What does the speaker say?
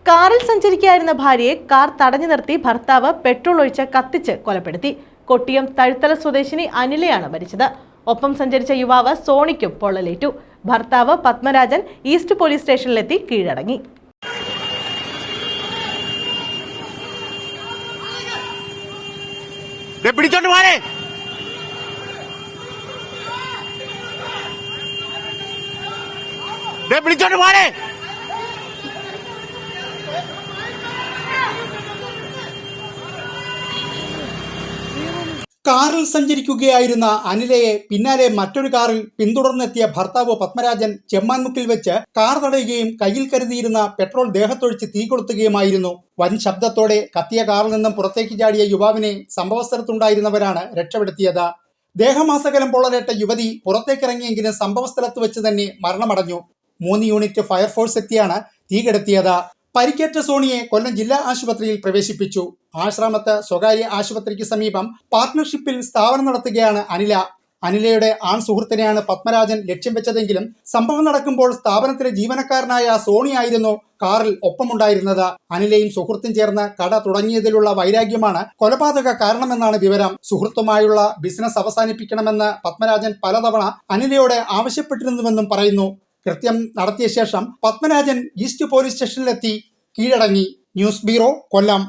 കാറിൽ സഞ്ചരിക്കുകയായിരുന്ന ഭാര്യയെ കാർ തടഞ്ഞു നിർത്തി ഭർത്താവ് പെട്രോൾ ഒഴിച്ച് കത്തിച്ച് കൊലപ്പെടുത്തി. കൊട്ടിയം തഴുത്തല സ്വദേശിനി അനിലയാണ് മരിച്ചത്. ഒപ്പം സഞ്ചരിച്ച യുവാവ് സോണിക്കും പൊള്ളലേറ്റു. ഭർത്താവ് പത്മരാജൻ ഈസ്റ്റ് പോലീസ് സ്റ്റേഷനിലെത്തി കീഴടങ്ങി. കാറിൽ സഞ്ചരിക്കുകയായിരുന്ന അനിലയെ പിന്നാലെ മറ്റൊരു കാറിൽ പിന്തുടർന്നെത്തിയ ഭർത്താവ് പത്മരാജൻ ചെമ്മാൻമുക്കിൽ വെച്ച് കാർ തടയുകയും കയ്യിൽ കരുതിയിരുന്ന പെട്രോൾ ദേഹത്തൊഴിച്ച് തീ കൊളുത്തുകയുമായിരുന്നു. വൻ ശബ്ദത്തോടെ കത്തിയ കാറിൽ നിന്നും പുറത്തേക്ക് ചാടിയ യുവാവിനെ സംഭവസ്ഥലത്തുണ്ടായിരുന്നവരാണ് രക്ഷപ്പെടുത്തിയത്. ദേഹമാസകലം പൊള്ളലേറ്റ യുവതി പുറത്തേക്കിറങ്ങിയെങ്കിലും സംഭവസ്ഥലത്ത് വെച്ച് തന്നെ മരണമടഞ്ഞു. 3 യൂണിറ്റ് ഫയർഫോഴ്സ് എത്തിയാണ് തീ കെടുത്തിയത്. പരിക്കേറ്റ സോണിയെ കൊല്ലം ജില്ലാ ആശുപത്രിയിൽ പ്രവേശിപ്പിച്ചു. ആശ്രാമത്ത് സ്വകാര്യ ആശുപത്രിക്ക് സമീപം പാർട്ട്ണർഷിപ്പിൽ സ്ഥാപനം നടത്തുകയാണ് അനില. അനിലയുടെ ആൺ സുഹൃത്തിനെയാണ് പത്മരാജൻ ലക്ഷ്യം വെച്ചതെങ്കിലും സംഭവം നടക്കുമ്പോൾ സ്ഥാപനത്തിലെ ജീവനക്കാരനായ സോണിയായിരുന്നു കാറിൽ ഒപ്പമുണ്ടായിരുന്നത്. അനിലയും സുഹൃത്തും ചേർന്ന് കട തുടങ്ങിയതിലുള്ള വൈരാഗ്യമാണ് കൊലപാതക കാരണമെന്നാണ് വിവരം. സുഹൃത്തുമായുള്ള ബിസിനസ് അവസാനിപ്പിക്കണമെന്ന് പത്മരാജൻ പലതവണ അനിലയോട് ആവശ്യപ്പെട്ടിരുന്നുവെന്നും പറയുന്നു. കൃത്യം നടത്തിയ ശേഷം പത്മരാജൻ ഈസ്റ്റ് പോലീസ് സ്റ്റേഷനിലെത്തി കീഴടങ്ങി. ന്യൂസ് ബ്യൂറോ, കൊല്ലം.